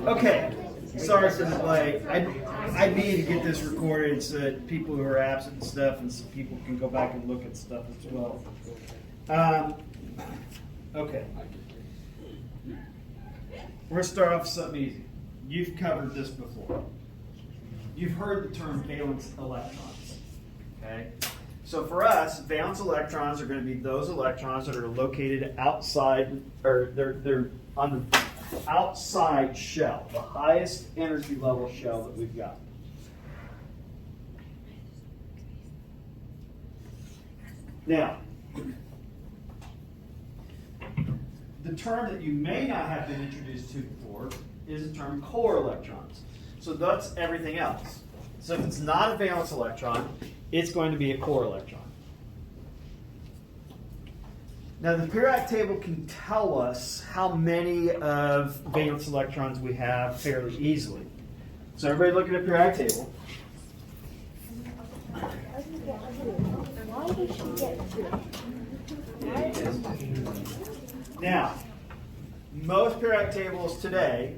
Okay, sorry for the delay. I need to get this recorded so that people who are absent and stuff, and so people can go back and look at stuff as well. Okay. We're going to start off with something easy. You've covered this before. You've heard the term valence electrons. Okay? So for us, valence electrons are going to be those electrons that are located outside, or they're on the outside shell, the highest energy level shell that we've got. Now, the term that you may not have been introduced to before is the term core electrons. So that's everything else. So if it's not a valence electron, it's going to be a core electron. Now the periodic table can tell us how many of valence electrons we have fairly easily. So everybody look at the periodic table. Now, most periodic tables today,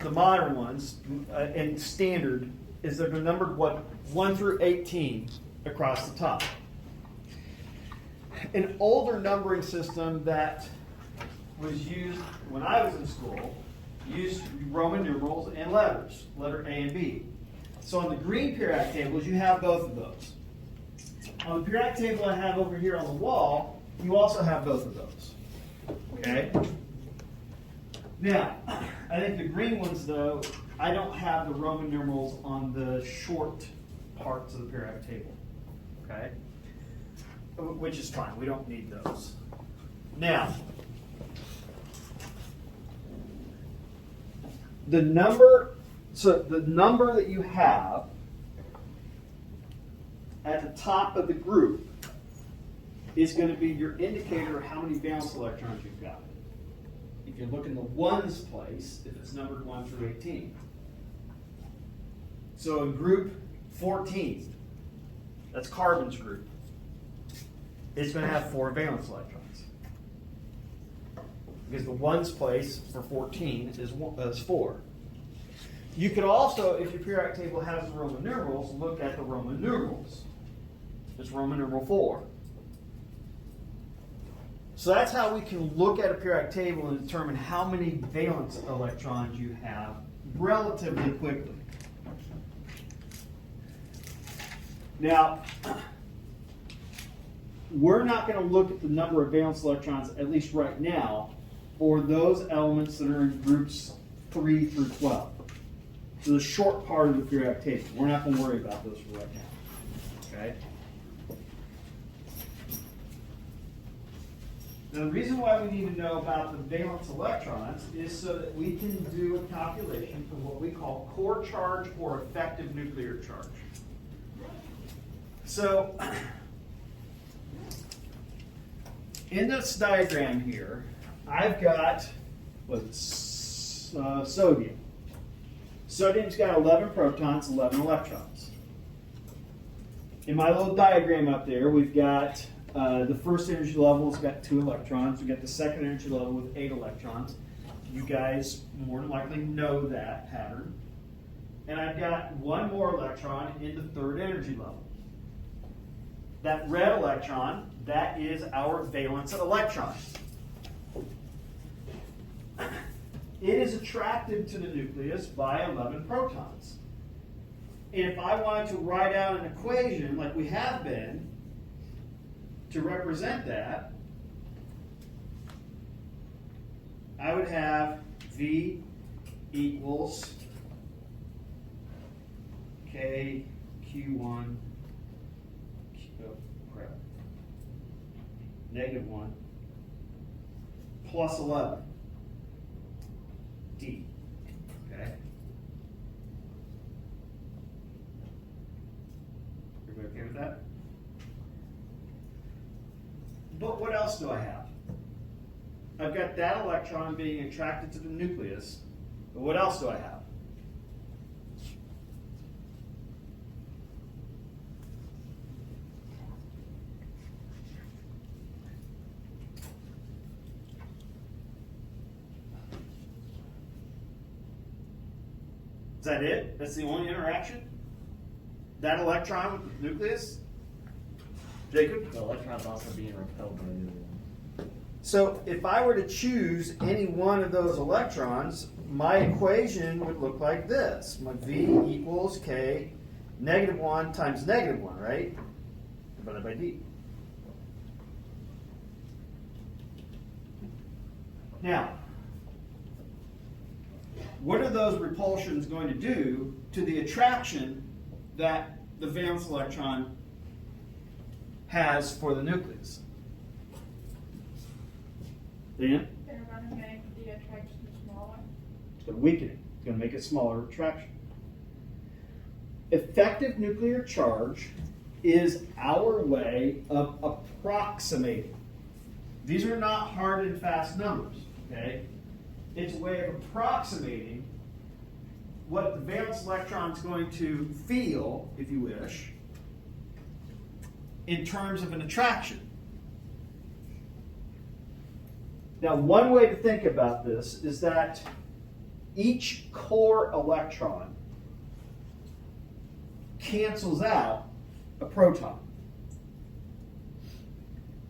the modern ones, and standard, is they're numbered 1 through 18 across the top. An older numbering system that was used when I was in school used Roman numerals and letters, letter A and B. So on the green periodic tables, you have both of those. On the periodic table I have over here on the wall, you also have both of those. Okay? Now, I think the green ones, though, I don't have the Roman numerals on the short parts of the periodic table. Okay? Which is fine. We don't need those. Now, the number that you have at the top of the group is going to be your indicator of how many valence electrons you've got. If you look in the ones place, if it's numbered 1 through 18. So in group 14, that's carbon's group, it's going to have 4 valence electrons. Because the ones place for 14 is 4. You could also, if your periodic table has the Roman numerals, look at the Roman numerals. It's Roman numeral 4. So that's how we can look at a periodic table and determine how many valence electrons you have relatively quickly. Now, we're not going to look at the number of valence electrons, at least right now, for those elements that are in groups 3 through 12. So the short part of the periodic table. We're not going to worry about those for right now. Okay? Now, the reason why we need to know about the valence electrons is so that we can do a calculation for what we call core charge or effective nuclear charge. So, in this diagram here, I've got sodium. Sodium's got 11 protons, 11 electrons. In my little diagram up there, we've got the first energy level has got 2 electrons. We've got the second energy level with 8 electrons. You guys more than likely know that pattern. And I've got 1 more electron in the third energy level. That red electron, that is our valence electron. It is attracted to the nucleus by 11 protons. And if I wanted to write out an equation like we have been to represent that, I would have V equals K Q1 -1 plus 11 D. Okay? Everybody okay with that? But what else do I have? I've got that electron being attracted to the nucleus, but what else do I have? that it? That's the only interaction? That electron with the nucleus? Jacob? The electron's also being repelled by the other one. So if I were to choose any one of those electrons, my equation would look like this. My V equals K, -1 times -1, right? Divided by D. Now, what are those repulsions going to do to the attraction that the valence electron has for the nucleus? Dan? They're going to make the attraction smaller. It's going to weaken it. It's going to make it smaller attraction. Effective nuclear charge is our way of approximating. These are not hard and fast numbers, okay? It's a way of approximating what the valence electron is going to feel, if you wish, in terms of an attraction. Now, one way to think about this is that each core electron cancels out a proton.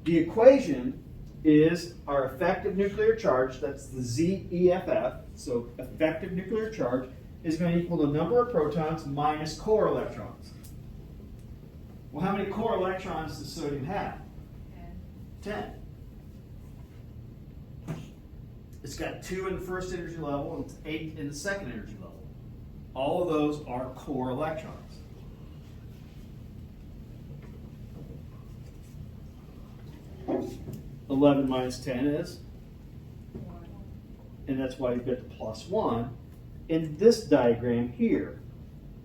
The equation is our effective nuclear charge, that's the ZEFF, so effective nuclear charge is going to equal the number of protons minus core electrons. Well, how many core electrons does sodium have? 10. It's got 2 in the first energy level and 8 in the second energy level. All of those are core electrons. (11 minus 10 is? And that's why you get the +1 in this diagram here.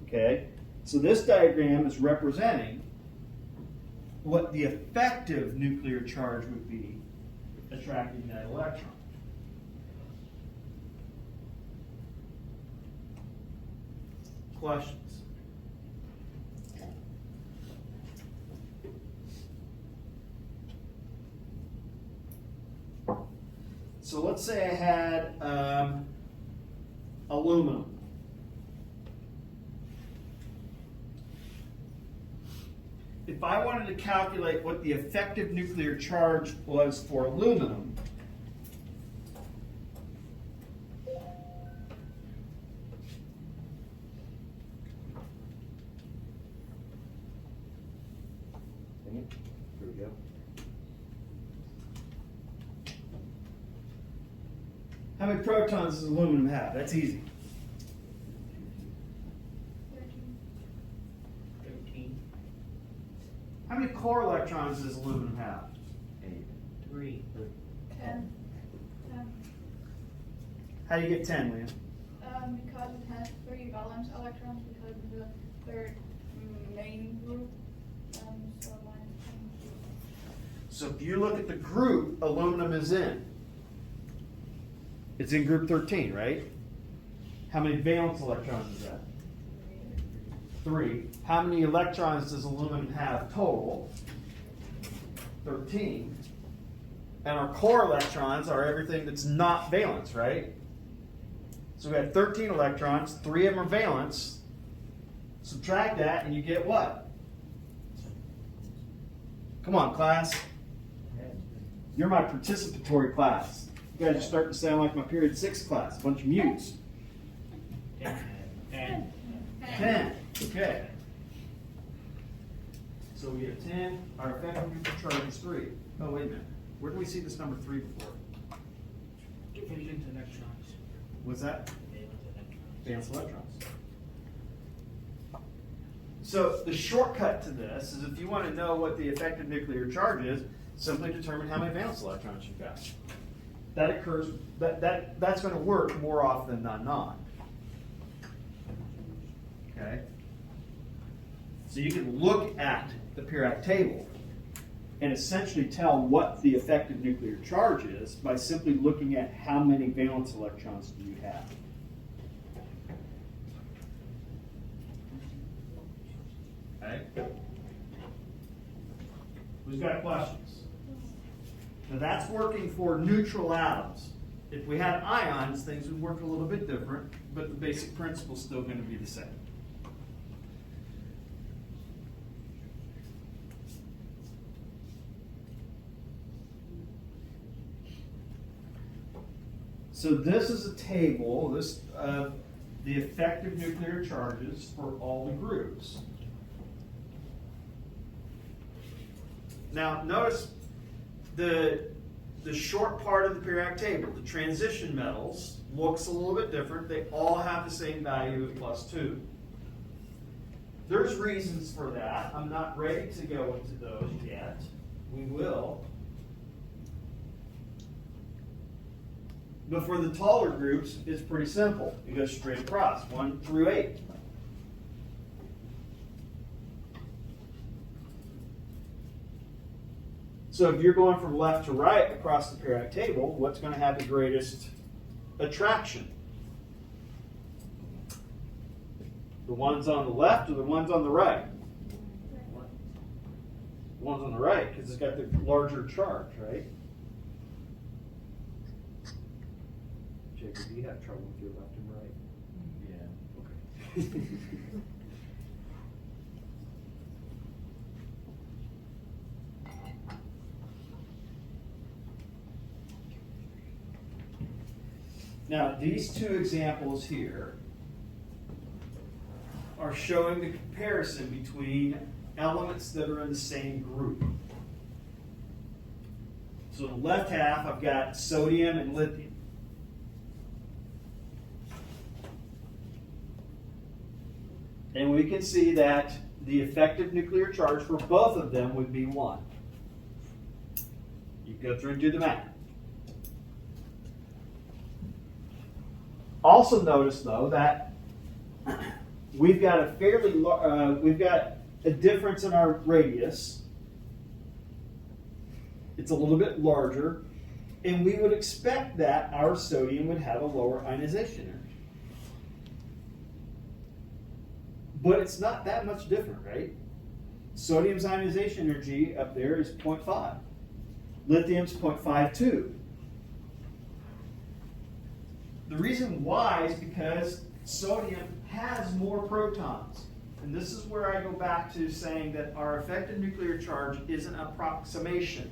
Okay? So this diagram is representing what the effective nuclear charge would be attracting that electron. Questions? So let's say I had aluminum. If I wanted to calculate what the effective nuclear charge was for aluminum, Here we go. how many protons does aluminum have? That's easy. 13. How many core electrons does aluminum have? 8. 3. 10. How do you get 10, Liam? Because it has 3 valence electrons because of the third main group. So minus 10. So if you look at the group aluminum is in, it's in group 13, right? How many valence electrons is that? 3. How many electrons does aluminum have total? 13. And our core electrons are everything that's not valence, right? So we have 13 electrons, 3 of them are valence. Subtract that and you get what? Come on, class. You're my participatory class. You guys are starting to sound like my period 6 class, a bunch of mutes. 10. 10. Okay. So we get 10. Our effective nuclear charge is 3. Oh, wait a minute. Where do we see this number 3 before? Valence electrons. What's that? Valence electrons. Valence electrons. So the shortcut to this is if you want to know what the effective nuclear charge is, simply determine how many valence electrons you've got. That occurs, that's going to work more often than not. Okay? So you can look at the periodic table and essentially tell what the effective nuclear charge is by simply looking at how many valence electrons do you have. Okay? Who's got questions? Now that's working for neutral atoms. If we had ions, things would work a little bit different, but the basic principle is still going to be the same. So this is a table of the effective nuclear charges for all the groups. Now notice the short part of the periodic table, the transition metals, looks a little bit different. They all have the same value of +2. There's reasons for that. I'm not ready to go into those yet. We will. But for the taller groups, it's pretty simple. It goes straight across, 1 through 8. So if you're going from left to right across the periodic table, what's going to have the greatest attraction? The ones on the left or the ones on the right? The ones on the right, because it's got the larger charge, right? Jacob, do you have trouble with your left and right? Yeah. Okay. Now, these two examples here are showing the comparison between elements that are in the same group. So in the left half, I've got sodium and lithium. And we can see that the effective nuclear charge for both of them would be 1. You go through and do the math. Also notice, though, that we've got a difference in our radius. It's a little bit larger, and we would expect that our sodium would have a lower ionization energy. But it's not that much different, right? Sodium's ionization energy up there is 0.5. Lithium's 0.52. The reason why is because sodium has more protons. And this is where I go back to saying that our effective nuclear charge is an approximation.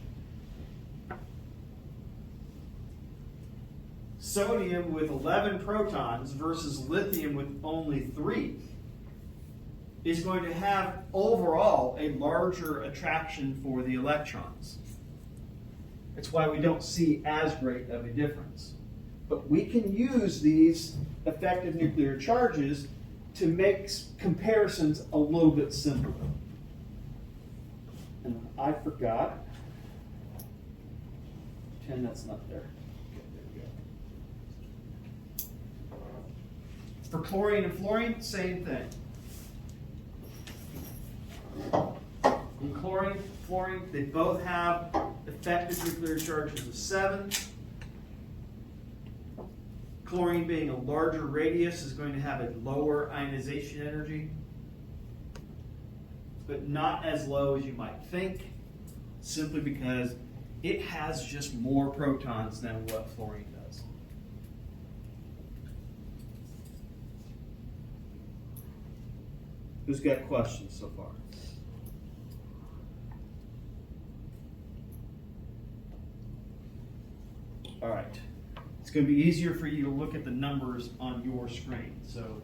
Sodium with 11 protons versus lithium with only 3 is going to have overall a larger attraction for the electrons. That's why we don't see as great of a difference. But we can use these effective nuclear charges to make comparisons a little bit simpler. And I forgot. Pretend that's not there. Okay, there we go. For chlorine and fluorine, same thing. In chlorine, fluorine, they both have effective nuclear charges of 7. Chlorine being a larger radius is going to have a lower ionization energy, but not as low as you might think, simply because it has just more protons than what fluorine does. Who's got questions so far? All right. It's going to be easier for you to look at the numbers on your screen. So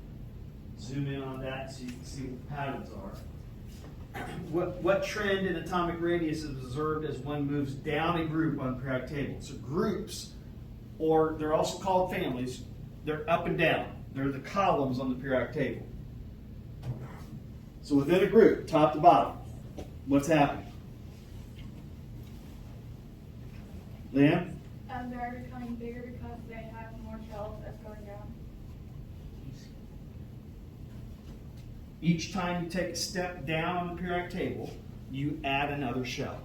zoom in on that so you can see what the patterns are. What trend in atomic radius is observed as one moves down a group on the periodic table? So groups, or they're also called families, they're up and down. They're the columns on the periodic table. So within a group, top to bottom, what's happening? Liam? They're becoming bigger because they have more shells that's going down. Each time you take a step down on the periodic table, you add another shell.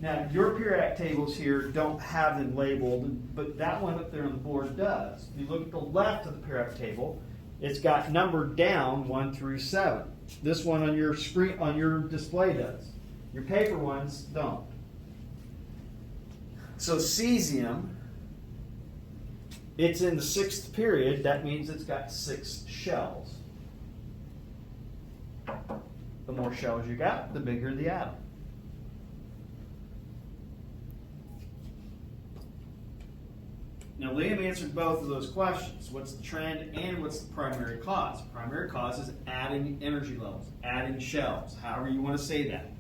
Now, your periodic tables here don't have them labeled, but that one up there on the board does. If you look at the left of the periodic table, it's got numbered down 1 through 7. This one on your screen, on your display does. Your paper ones don't. So cesium It's in the 6th period, that means it's got 6 shells. The more shells you got, the bigger the atom. Now, Liam answered both of those questions. What's the trend and what's the primary cause? Primary cause is adding energy levels, adding shells, however you want to say that.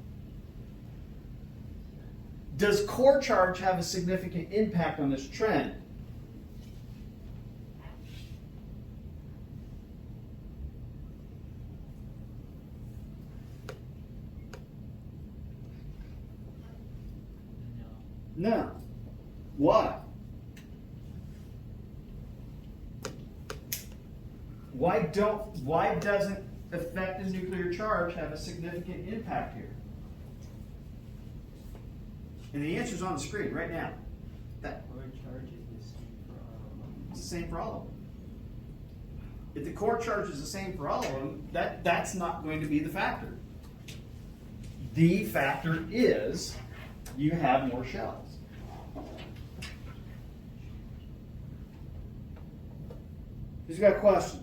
Does core charge have a significant impact on this trend? No. No. Why? Why doesn't effective nuclear charge have a significant impact here? And the answer's on the screen right now. Core charge is the same for all of them. It's the same for all of them. If the core charge is the same for all of them, that's not going to be the factor. The factor is you have more shells. Who's got questions?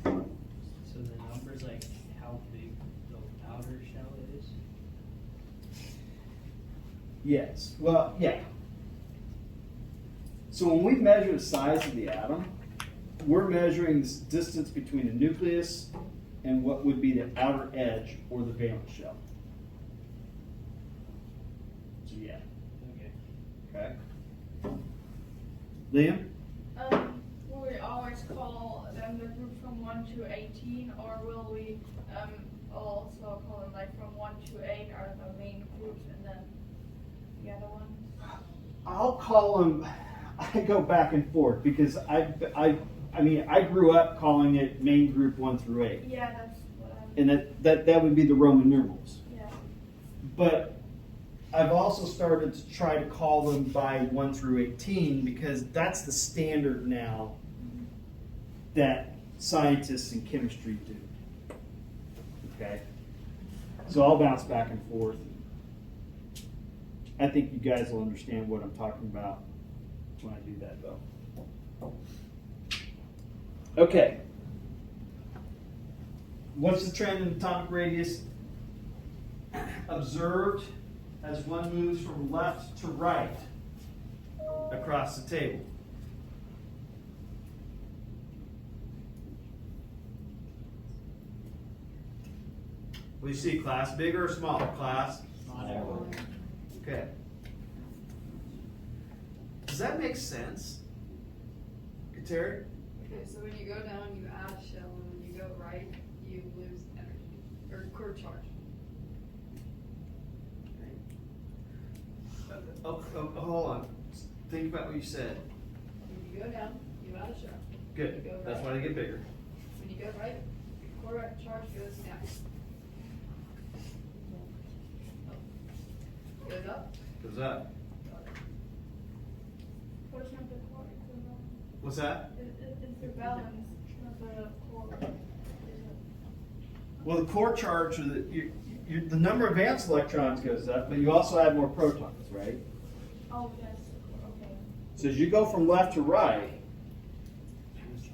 So the number's like how big the outer shell is? Yes. Well, yeah. So when we measure the size of the atom, we're measuring the distance between the nucleus and what would be the outer edge or the valence shell. So yeah. Okay. Okay. Liam? Will we always call them the group from 1 to 18, or will we also call them like from 1 to 8 are the main groups, and then the other ones? I'll call them, I go back and forth because I grew up calling it main group 1 through 8. Yeah, that's what I'm. And that would be the Roman numerals. Yeah. But I've also started to try to call them by 1 through 18 because that's the standard now that scientists in chemistry do. Okay? So I'll bounce back and forth. I think you guys will understand what I'm talking about when I do that, though. Okay. What's the trend in atomic radius observed as one moves from left to right across the table? What do you see, class? Bigger or smaller? Class? Smaller. Okay. Does that make sense? Terry? Okay, so when you go down, you add a shell, and when you go right, you lose energy, or core charge. Hold on. Think about what you said. When you go down, you add a shell. Good. You go That's right. why they get bigger. When you go right, core charge goes down. Goes up. Goes up. What's not the core? It's the valence. What's that? It's the valence, not the core. Well, the core charge, the number of valence electrons goes up, but you also add more protons, right? Oh, yes, okay. So as you go from left to right,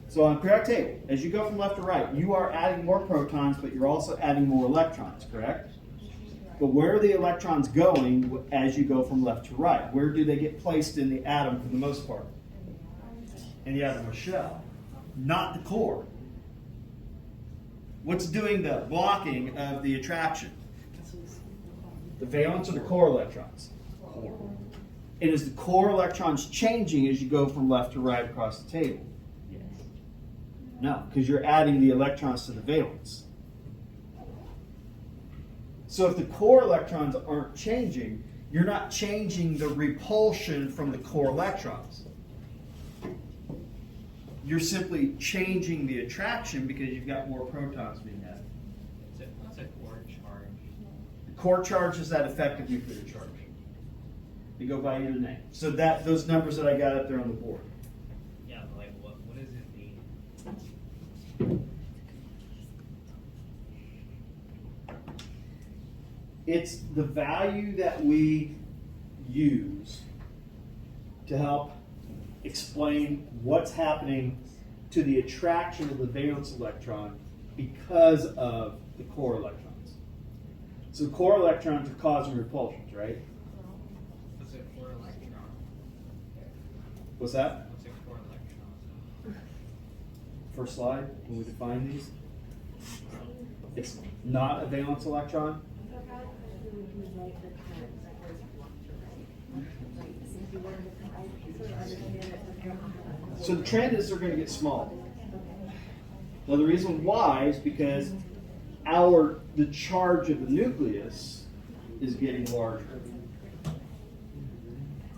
so on the periodic table, as you go from left to right, you are adding more protons, but you're also adding more electrons, correct? But where are the electrons going as you go from left to right? Where do they get placed in the atom for the most part? In the atom shell, not the core. What's doing the blocking of the attraction? The valence or the core electrons? Core. And is the core electrons changing as you go from left to right across the table? Yes. No, because you're adding the electrons to the valence. So if the core electrons aren't changing, you're not changing the repulsion from the core electrons. You're simply changing the attraction because you've got more protons being added. What's a core charge? The core charge is that effective nuclear charge. They go by either name. So those numbers that I got up there on the board. Yeah, but like what does it mean? It's the value that we use to help explain what's happening to the attraction of the valence electron because of the core electrons. So core electrons are causing repulsions, right? What's a core electron? What's that? What's a core electron? First slide, when we define these. It's not a valence electron. So the trend is they're going to get smaller. Now the reason why is because the charge of the nucleus is getting larger,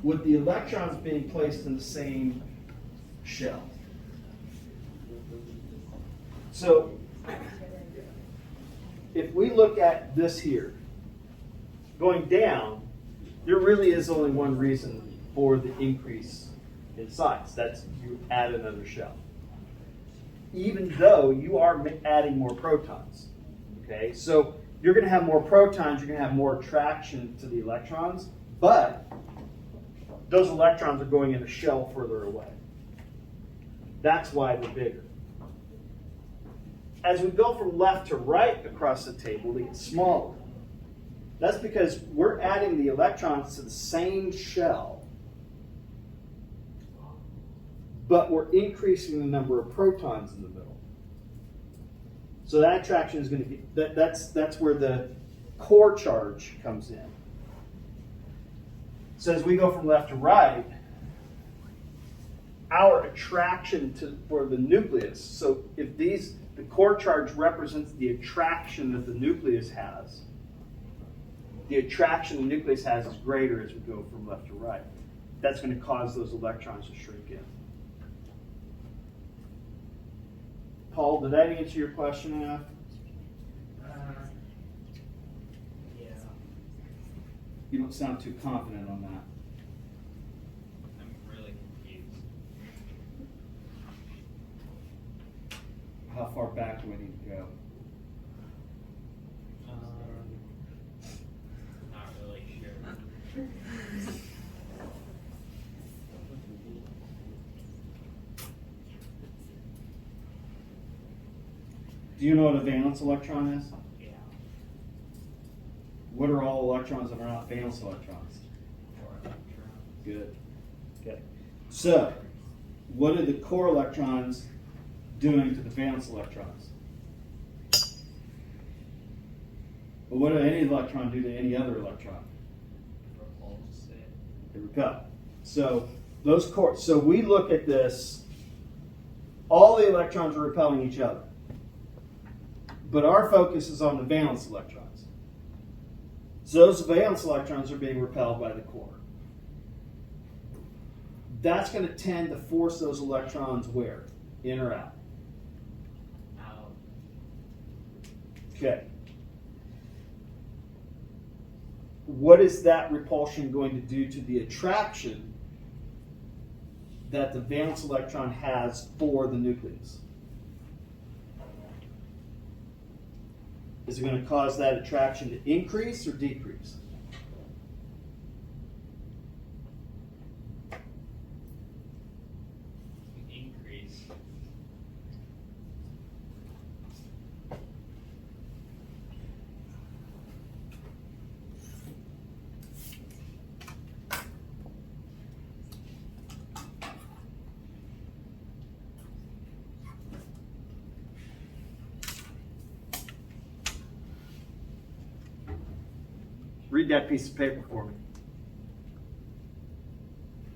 with the electrons being placed in the same shell. So if we look at this here, going down, there really is only one reason for the increase in size. That's you add another shell. Even though you are adding more protons. Okay, so you're going to have more protons, you're going to have more attraction to the electrons, but those electrons are going in a shell further away. That's why they're bigger. As we go from left to right across the table, they get smaller. That's because we're adding the electrons to the same shell, but we're increasing the number of protons in the middle. So that attraction is going to be, that's where the core charge comes in. So as we go from left to right, our attraction for the nucleus, so if the core charge represents the attraction that the nucleus has, the attraction the nucleus has is greater as we go from left to right. That's going to cause those electrons to shrink in. Paul, did that answer your question enough? Yeah. You don't sound too confident on that. I'm really confused. How far back do we need to go? Not really sure. Do you know what a valence electron is? Yeah. What are all electrons that are not valence electrons? Core electron. Good. Okay. So, what are the core electrons doing to the valence electrons? But what do any electron do to any other electron? Repulse it. They repel. So those core. So we look at this. All the electrons are repelling each other, but our focus is on the valence electrons. So those valence electrons are being repelled by the core. That's going to tend to force those electrons where? In or out? Out. Okay. What is that repulsion going to do to the attraction that the valence electron has for the nucleus? Is it going to cause that attraction to increase or decrease? Increase. Read that piece of paper for me.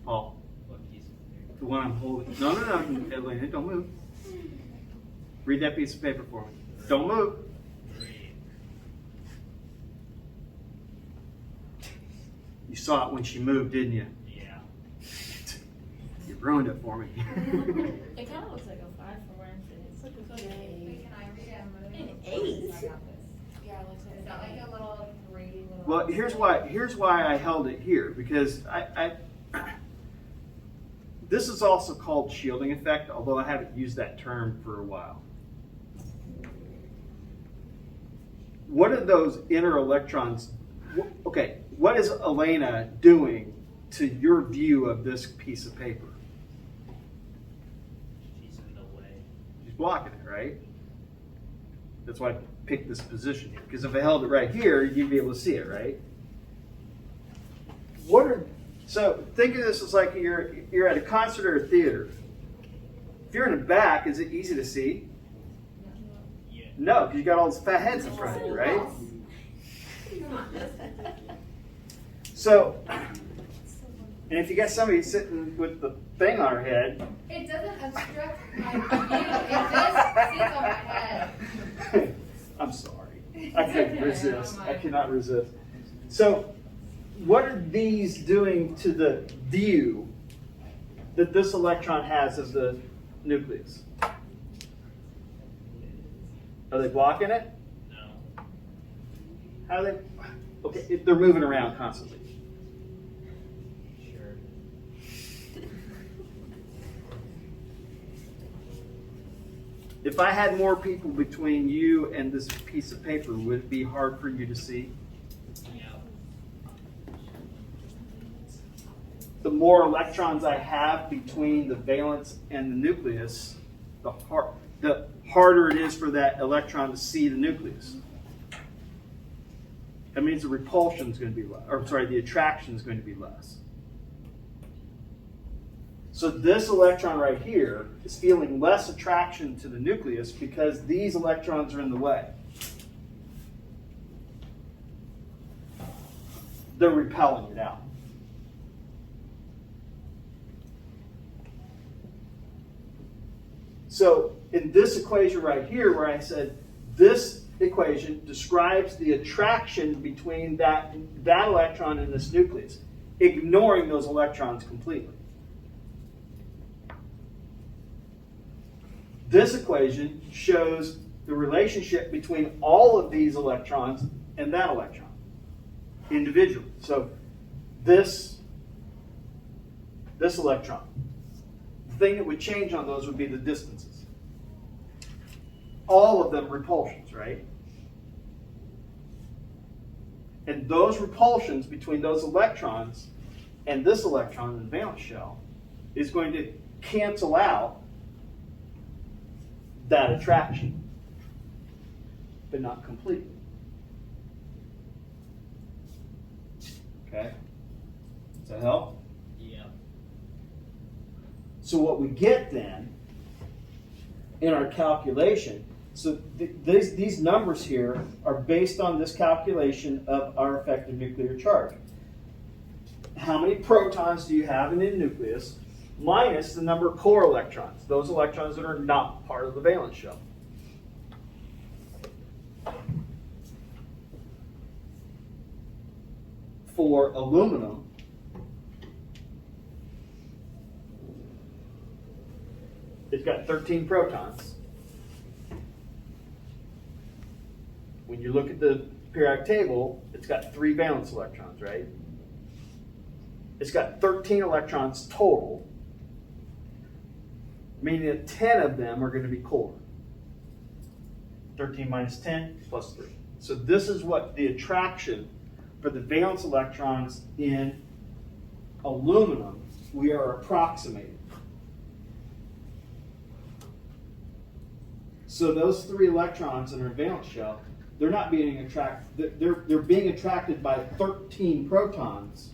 Paul, What piece of paper? the one I'm holding. No, Elena, don't move. Read that piece of paper for me. Don't move. Read. You saw it when she moved, didn't you? Yeah. You ruined it for me. It kind of looks like a 5 for Wednesday. It's like a good Wait, can I read it? I'm gonna- An 8? I got this. Yeah, it looks like Is that like a little green little? Well, here's why I held it here, because I this is also called shielding effect, although I haven't used that term for a while. What are those inner electrons okay, what is Elena doing to your view of this piece of paper? She's in the way. She's blocking it, right? That's why I picked this position here. Because if I held it right here, you'd be able to see it, right? So think of this as like you're at a concert or a theater. If you're in the back, is it easy to see? Yeah. No, because you got all those fat heads in front of you, right? So, and if you got somebody sitting with the thing on her head, It doesn't obstruct my view. It just sits on my head. I'm sorry. I couldn't resist. I cannot resist. So, what are these doing to the view that this electron has of the nucleus? Are they blocking it? No. How are they? Okay, they're moving around constantly. Sure. If I had more people between you and this piece of paper, would it be hard for you to see? Yeah. The more electrons I have between the valence and the nucleus, the harder it is for that electron to see the nucleus. That means the repulsion is going to be less, or sorry, the attraction is going to be less. So this electron right here is feeling less attraction to the nucleus because these electrons are in the way. They're repelling it out. So in this equation right here, where I said this equation describes the attraction between that electron and this nucleus, ignoring those electrons completely. This equation shows the relationship between all of these electrons and that electron individually. So this electron, the thing that would change on those would be the distances. All of them repulsions, right? And those repulsions between those electrons and this electron in the valence shell is going to cancel out that attraction, but not completely. Okay? Does that help? Yeah. So what we get then in our calculation, so these numbers here are based on this calculation of our effective nuclear charge. How many protons do you have in the nucleus minus the number of core electrons, those electrons that are not part of the valence shell? For aluminum, it's got 13 protons. When you look at the periodic table, it's got 3 valence electrons, right? It's got 13 electrons total, meaning that 10 of them are going to be core. 13 minus 10 plus 3. So this is what the attraction for the valence electrons in aluminum we are approximating. So those 3 electrons in our valence shell, they're not being attracted, they're being attracted by 13 protons,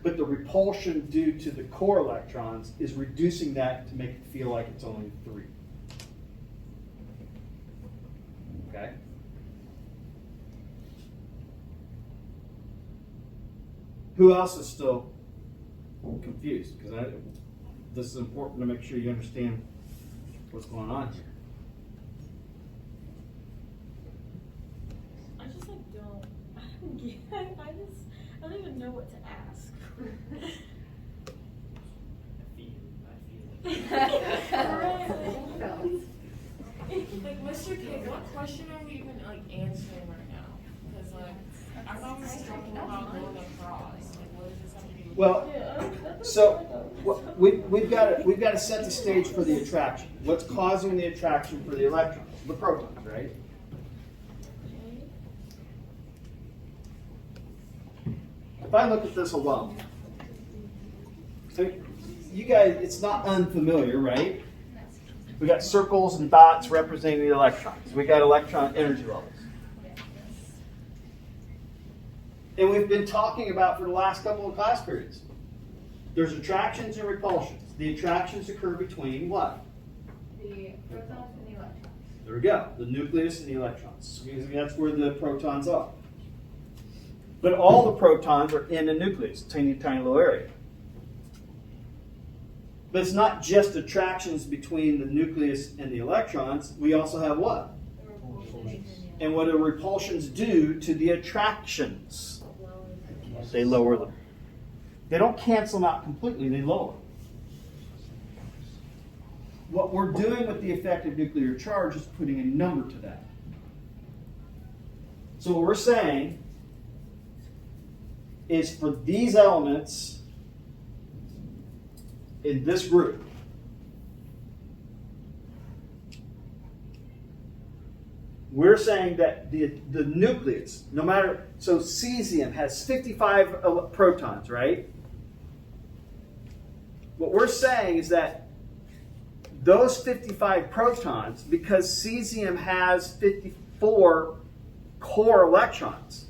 but the repulsion due to the core electrons is reducing that to make it feel like it's only 3. Okay? Who else is still confused? Because this is important to make sure you understand what's going on here. I just like don't get, I don't even know what to ask. I feel Like, Mr. K, what question are we even like answering right now? Because like, I thought we were talking about going across. Like, what does this have to do with? Well, so we've got to set the stage for the attraction. What's causing the attraction for the electrons? The protons, right? if I look at this alone, so you guys, it's not unfamiliar, right? We got circles and dots representing the electrons. We got electron energy levels. And we've been talking about for the last couple of class periods. There's attractions and repulsions. The attractions occur between what? The protons and the electrons. There we go, the nucleus and the electrons. Because that's where the protons are. But all the protons are in the nucleus, tiny, tiny little area. But it's not just attractions between the nucleus and the electrons. We also have what? And what do repulsions do to the attractions? They lower them. They don't cancel them out completely, they lower. What we're doing with the effective nuclear charge is putting a number to that. So what we're saying is for these elements in this group, we're saying that the nucleus, no matter, so cesium has 55 protons, right? What we're saying is that those 55 protons, because cesium has 54 core electrons,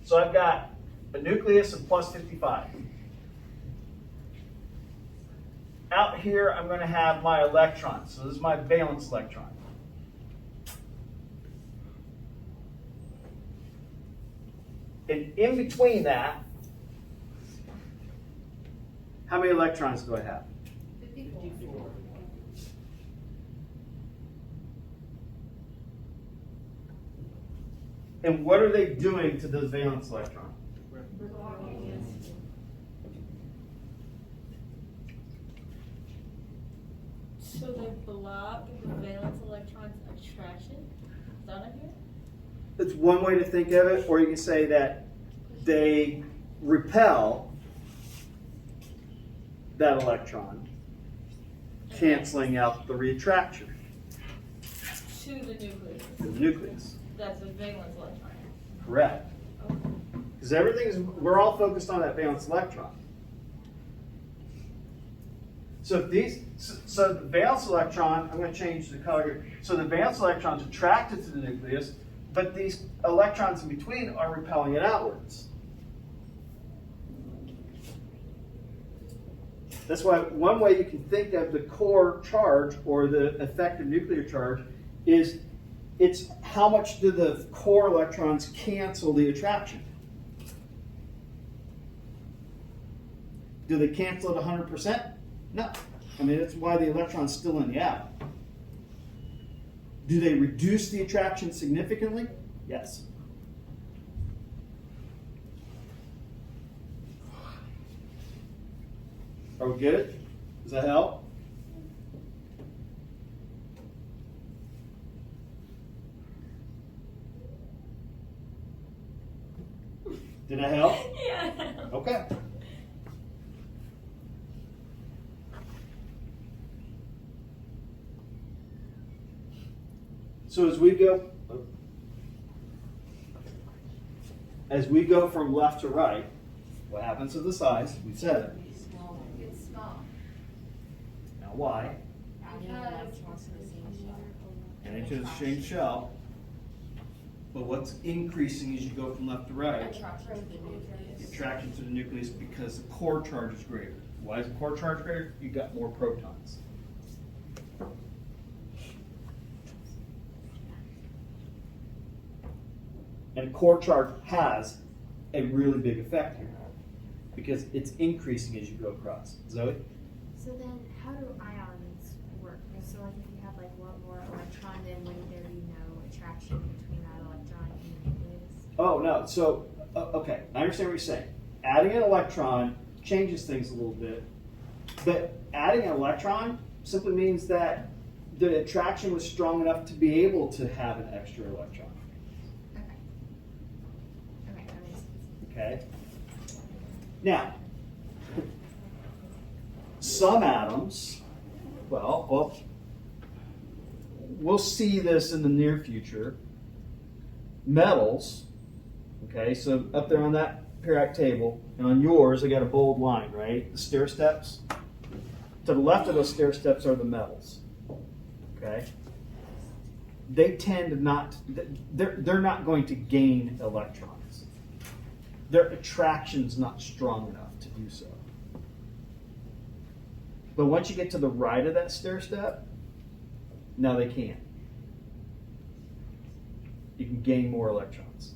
so I've got a nucleus of plus 55. Out here, I'm going to have my electrons. So this is my valence electron. And in between that, how many electrons do I have? 54. And what are they doing to those valence electrons? So they block the valence electron's attraction? Is that what I hear? It's one way to think of it, or you can say that they repel that electron, canceling out the reattraction To the nucleus. to the nucleus. That's a valence electron. Correct. Okay. Because we're all focused on that valence electron. So so the valence electron, I'm going to change the color here. So the valence electron's attracted to the nucleus, but these electrons in between are repelling it outwards. That's why one way you can think of the core charge or the effective nuclear charge is it's how much do the core electrons cancel the attraction? Do they cancel it 100%? No. I mean, that's why the electron's still in the atom. Do they reduce the attraction significantly? Yes. Are we good? Does that help? Did that help? Yeah. Okay. So as we go from left to right, what happens to the size? We said it. It's small. Now why? And into the same shell. But what's increasing as you go from left to right? The attraction to the nucleus, because the core charge is greater. Why is the core charge greater? You got more protons. And core charge has a really big effect here because it's increasing as you go across. Zoe? So then, how do ions work? So like if you have like one more electron, then wouldn't there be no attraction between that electron and the nucleus? Oh, no. So, okay, I understand what you're saying. Adding an electron changes things a little bit, but adding an electron simply means that the attraction was strong enough to be able to have an extra electron. Okay. Okay, that makes sense. Okay? Now, some atoms, well, we'll see this in the near future. Metals, okay, so up there on that periodic table, and on yours, I got a bold line, right? The stair steps. To the left of those stair steps are the metals, okay? They tend to not, they're not going to gain electrons. Their attraction's not strong enough to do so. But once you get to the right of that stair step, now they can. You can gain more electrons.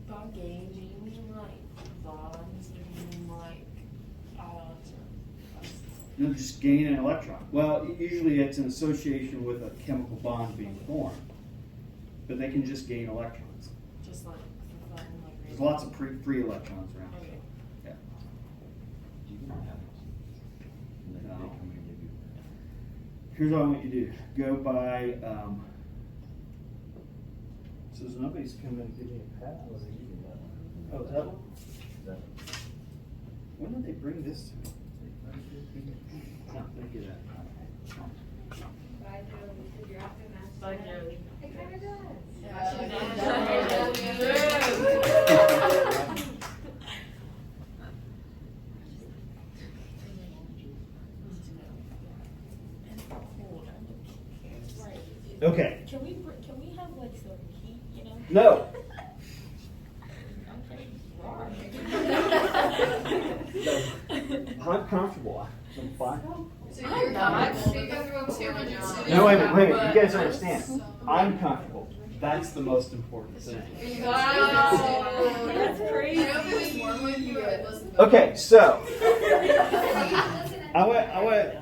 By gain, do you mean like bonds, or do you mean like ions? You'll just gain an electron. Well, usually it's in association with a chemical bond being formed. But they can just gain electrons. Just like for fun, like There's lots of free electrons around. Okay. Yeah. No. Here's what I want you to do. Go by, so nobody's coming to give me a pass. Oh, is that one? When did they bring this to me? No, thank you that. Bye, Joey. So you're after math. Bye, Joey. It kind of does. Okay. Can we have like some heat, you know? No. I'm comfortable. I'm fine. So you're not, so you guys are okay when you're on. No, wait a minute. You guys understand. I'm comfortable. That's the most important thing. Wow. That's crazy. I know if it was warm with you, I'd listen. Okay, so I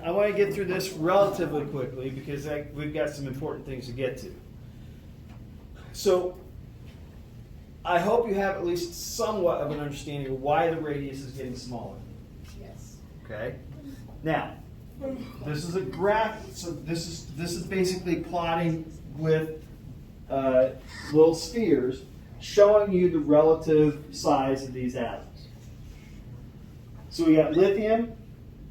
want to get through this relatively quickly because we've got some important things to get to. So I hope you have at least somewhat of an understanding of why the radius is getting smaller. Yes. Okay. Now, this is a graph. So this is basically plotting with little spheres, showing you the relative size of these atoms. So we got lithium,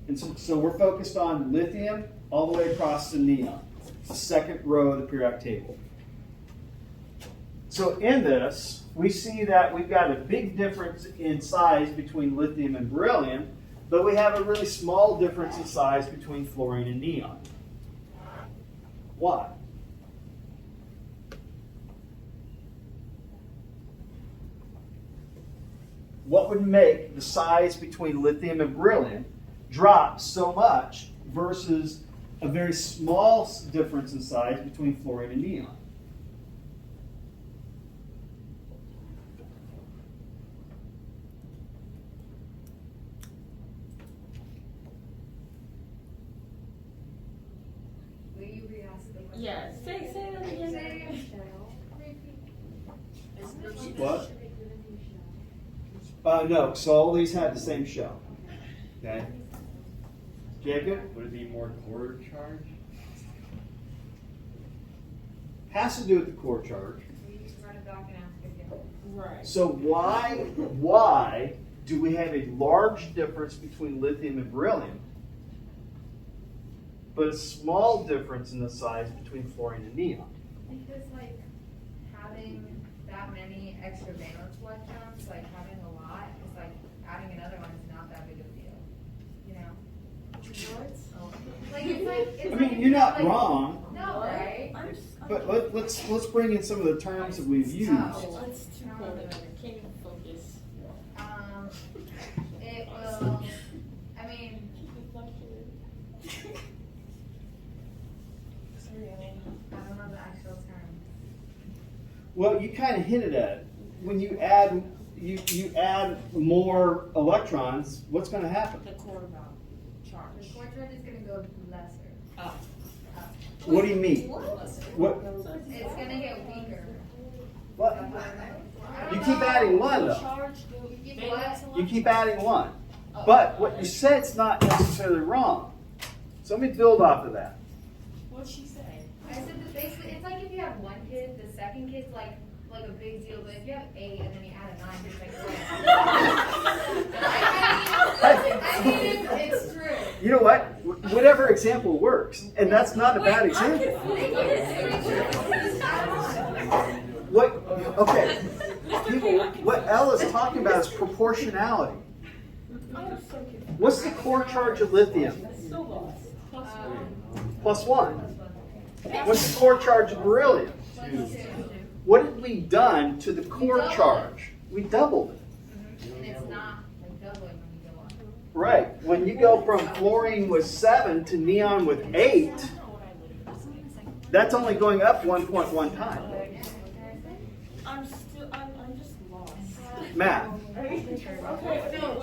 and so we're focused on lithium all the way across to neon. It's the second row of the periodic table. So in this, we see that we've got a big difference in size between lithium and beryllium, but we have a really small difference in size between fluorine and neon. Why? What would make the size between lithium and beryllium drop so much versus a very small difference in size between fluorine and neon? Will you re-ask the question? Yeah, say that again. What? No, so all these had the same shell. Okay? Jacob? Would it be more core charge? Has to do with the core charge. We need to run it back and ask again. Right. So why do we have a large difference between lithium and beryllium, but a small difference in the size between fluorine and neon? Because like having that many extra valence electrons, like having a lot, is like adding another one is not that big of a deal. You know? Like it's like it's I like mean, if you're you have, not like, wrong, No, right? but let's bring in some of the terms that we've used. Oh. It's too cold. I can't even focus. It will. I mean, I don't know the actual term. Well, you kind of hinted at it. When you add more electrons, what's going to happen? The core amount charge. The core charge is gonna go lesser. Oh. What do you mean? Lesser. What? It's gonna get weaker. What? You keep adding one though. Charge You keep what? You keep adding one. But what you said's not necessarily wrong. So let me build off of that. What'd she say? I said that basically, it's like if you have one kid, the second kid's like like a big deal, but if you have 8 and then you add a 9, it's like, I mean, it's true. You know what? Whatever example works, and that's not a bad example. What? Okay. People, what Elle is talking about is proportionality. What's the core charge of lithium? +1. What's the core charge of beryllium? What have we done to the core charge? We doubled it. And it's not like doubling when you go on. Right. When you go from fluorine with 7 to neon with 8, that's only going up 1.1 times. I'm just lost. Math. Okay, no.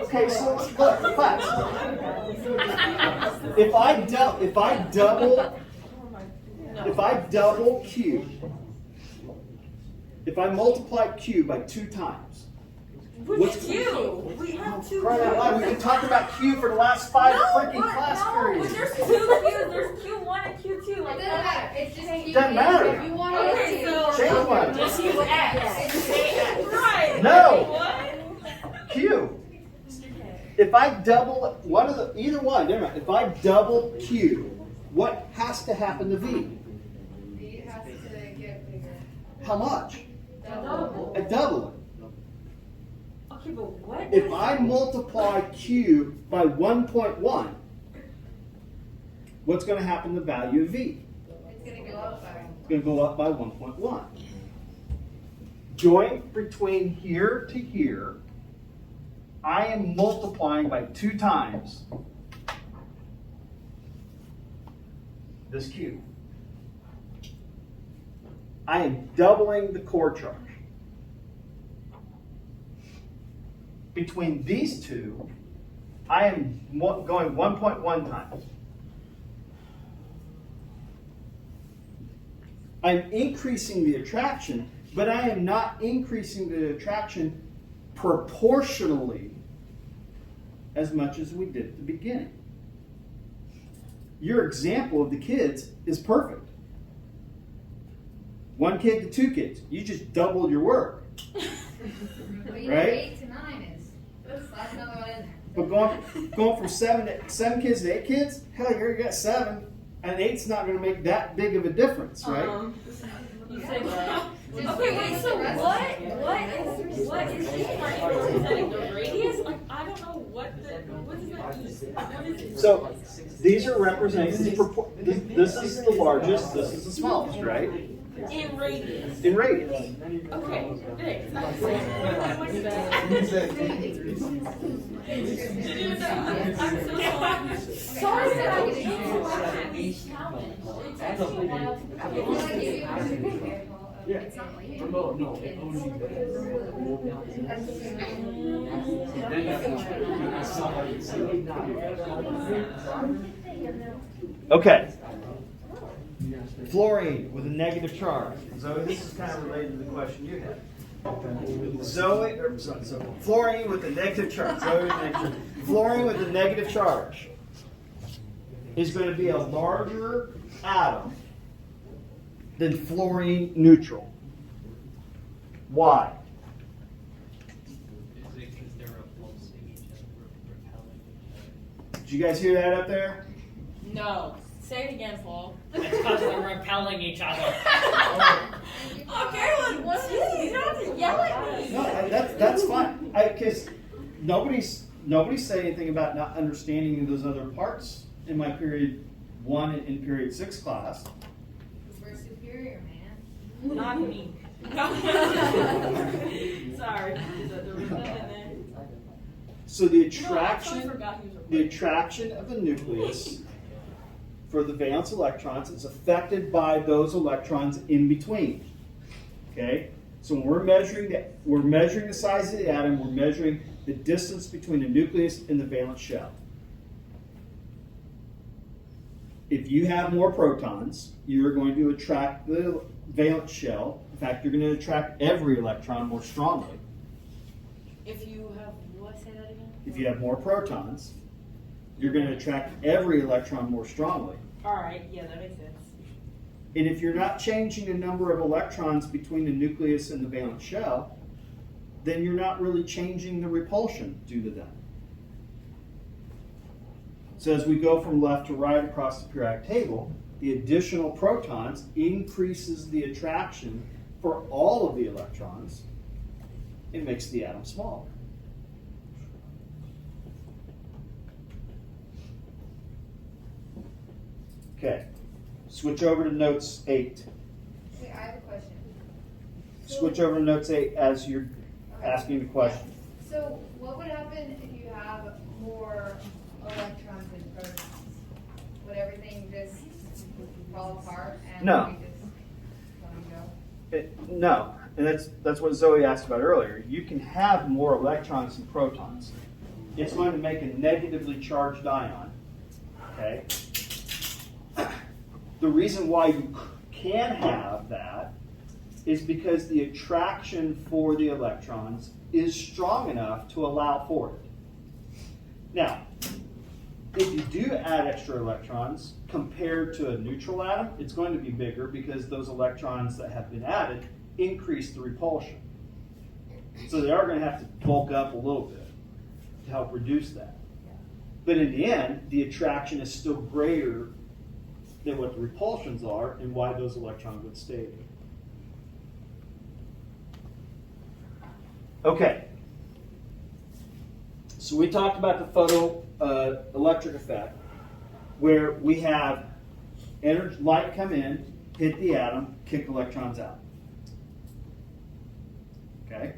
Okay, so look, class. If I double Q, if I multiply Q by 2 times, Which Q? We have 2 right out loud, we've been talking about Q for the last 5 freaking class periods. There's 2 Qs. There's Q1 and Q2. It doesn't matter. It's just Q. Doesn't matter. If you want to Okay, so Change one. just use X. Right. No. What? Q. If I double one of the, either one, never mind. If I double Q, what has to happen to V? V has to get bigger. How much? Double. I double it. Okay, but what? If I multiply Q by 1.1, what's going to happen to the value of V? It's going to go up by. It's going to go up by 1.1. Joint between here to here, I am multiplying by 2 times this Q. I am doubling the core charge. Between these two, I am going 1.1 times. I'm increasing the attraction, but I am not increasing the attraction proportionally as much as we did at the beginning. Your example of the kids is perfect. 1 kid to 2 kids. You just doubled your work. But you Right? 8 to 9 is. Slap another one in there. But going from 7 kids to 8 kids, hell, you already got 7. And 8's not going to make that big of a difference, right? You said what? Just Okay, wait, use so the rest what of it. what is this representing? The radius? Like, I don't know what does that mean? What is it? So these are representing, this is the largest, this is the smallest, right? In radius. In radius. Okay, thanks. I'm so sorry. Sorry that I was interrupting this challenge. It takes me a while to I want to give you a example of it's not like Okay. Fluorine with a negative charge. Zoe, this is kind of related to the question you had. Fluorine with a negative charge. Zoe with a negative. Fluorine with a negative charge is going to be a larger atom than fluorine neutral. Why? Is it because they're repulsing each other, repelling each Did you guys hear that up there? No. Say it again, Paul. other? It's because they're repelling each other. Okay, well, geez, you don't have to yell at me. No, that's fine. Because nobody's said anything about not understanding those other parts in my period 1 and period 6 class. we're superior, man. Not me. Sorry. The redundant there. So the No, I totally attraction, forgot he was the recording. attraction of the nucleus for the valence electrons is affected by those electrons in between. Okay? So when we're measuring the size of the atom, we're measuring the distance between the nucleus and the valence shell. If you have more protons, you're going to attract the valence shell. In fact, you're going to attract every electron more strongly. If you have what? Say that again. If you have more protons, you're going to attract every electron more strongly. Alright, yeah, that makes sense. And if you're not changing the number of electrons between the nucleus and the valence shell, then you're not really changing the repulsion due to that. So as we go from left to right across the periodic table, the additional protons increases the attraction for all of the electrons and makes the atom smaller. Okay, switch over to notes 8. Wait, I have a question. Switch over to notes 8 as you're asking the question. So what would happen if you have more electrons than protons? Would everything just fall apart and No. we just let them go? No, and that's what Zoe asked about earlier. You can have more electrons than protons. It's going to make a negatively charged ion. Okay. The reason why you can have that is because the attraction for the electrons is strong enough to allow for it. Now, if you do add extra electrons compared to a neutral atom, it's going to be bigger because those electrons that have been added increase the repulsion. So they are going to have to bulk up a little bit to help reduce that. But in the end, the attraction is still greater than what the repulsions are and why those electrons would stay there. Okay. So we talked about the photoelectric effect, where we have energy, light come in, hit the atom, kick electrons out. Okay?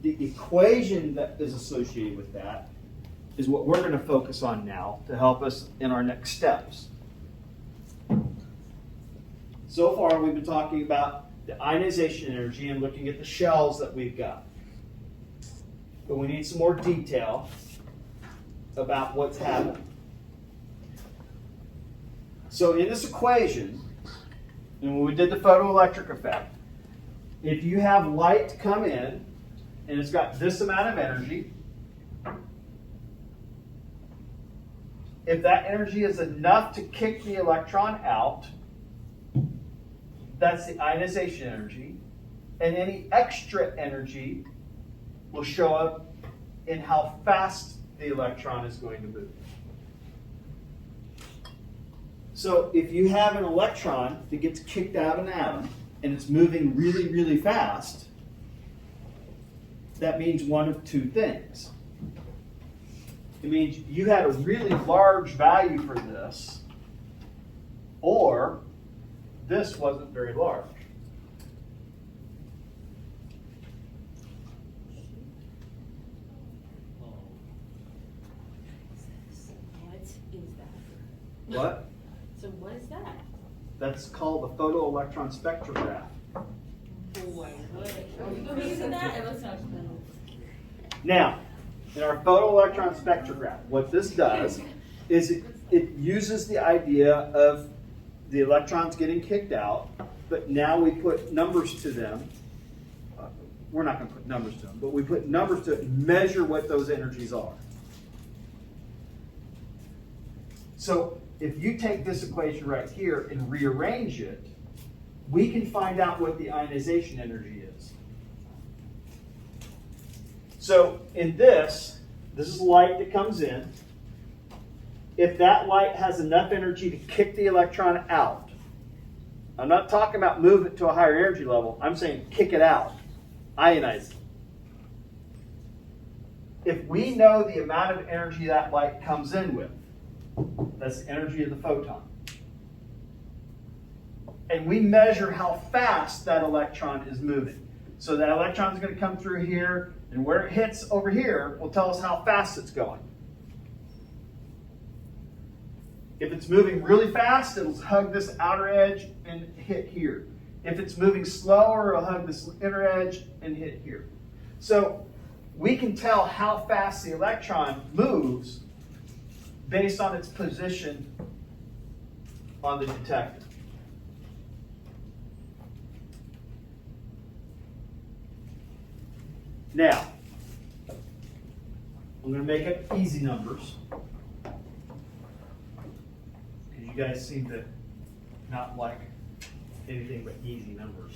The equation that is associated with that is what we're going to focus on now to help us in our next steps. So far, we've been talking about the ionization energy and looking at the shells that we've got. But we need some more detail about what's happening. So in this equation, and when we did the photoelectric effect, if you have light come in and it's got this amount of energy, if that energy is enough to kick the electron out, that's the ionization energy, and any extra energy will show up in how fast the electron is going to move. So if you have an electron that gets kicked out of an atom and it's moving really, really fast, that means one of two things. It means you had a really large value for this, or this wasn't very large. What is that? What? So what is that? That's called the photoelectron spectrograph. Boy, what? Are we gonna be using that? It looks like. Now, in our photoelectron spectrograph, what this does is it uses the idea of the electrons getting kicked out, but now we put numbers to them. We're not going to put numbers to them, but we put numbers to it and measure what those energies are. So if you take this equation right here and rearrange it, we can find out what the ionization energy is. So in this is light that comes in. If that light has enough energy to kick the electron out, I'm not talking about move it to a higher energy level, I'm saying kick it out, ionize it. If we know the amount of energy that light comes in with, that's the energy of the photon, and we measure how fast that electron is moving. So that electron is going to come through here, and where it hits over here will tell us how fast it's going. If it's moving really fast, it'll hug this outer edge and hit here. If it's moving slower, it'll hug this inner edge and hit here. So we can tell how fast the electron moves based on its position on the detector. Now, I'm going to make up easy numbers. guys seem to not like anything but easy numbers.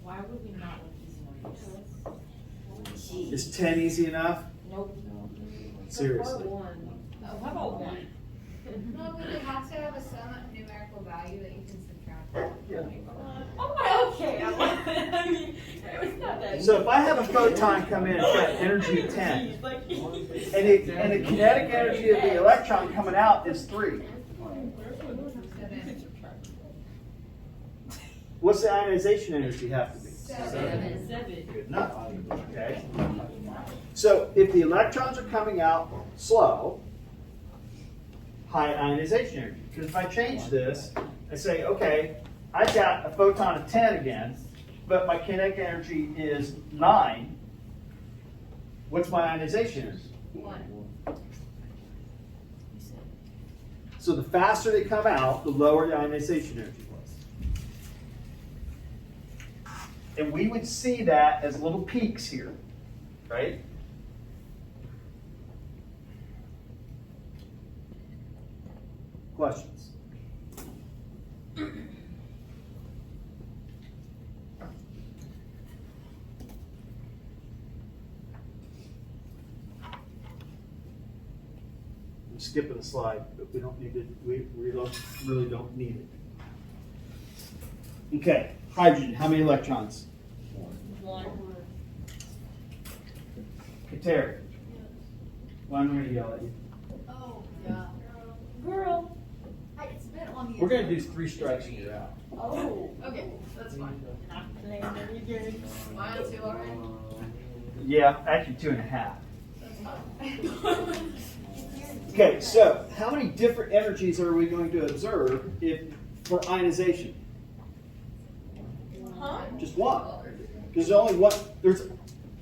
Why would we not like these numbers? Is 10 easy enough? Nope. Seriously. Oh, how about 1? No, but it has to have a some numerical value that you can subtract. Oh, okay. I mean, it's not that So if I have a photon come in and got energy of 10, and the kinetic energy of the electron coming out is 3, what's the ionization energy have to be? 7. Good enough. Okay. So if the electrons are coming out slow, high ionization energy. Because if I change this, I say, okay, I've got a photon of 10 again, but my kinetic energy is 9. What's my ionization energy? 1. So the faster they come out, the lower the ionization energy was. And we would see that as little peaks here, right? Questions? I'm skipping a slide, but we don't need it. We really don't need it. Okay, hydrogen. How many electrons? 1. Kateri. Well, I'm going to yell at you. Oh, yeah. Girl. It's been on the. We're going to do 3 strikes and you're out. Oh. Okay, that's fine. Not playing any games. Mine 2 already. Yeah, actually 2.5. That's fine. Okay, so how many different energies are we going to observe for ionization? Huh? Just one. There's only one.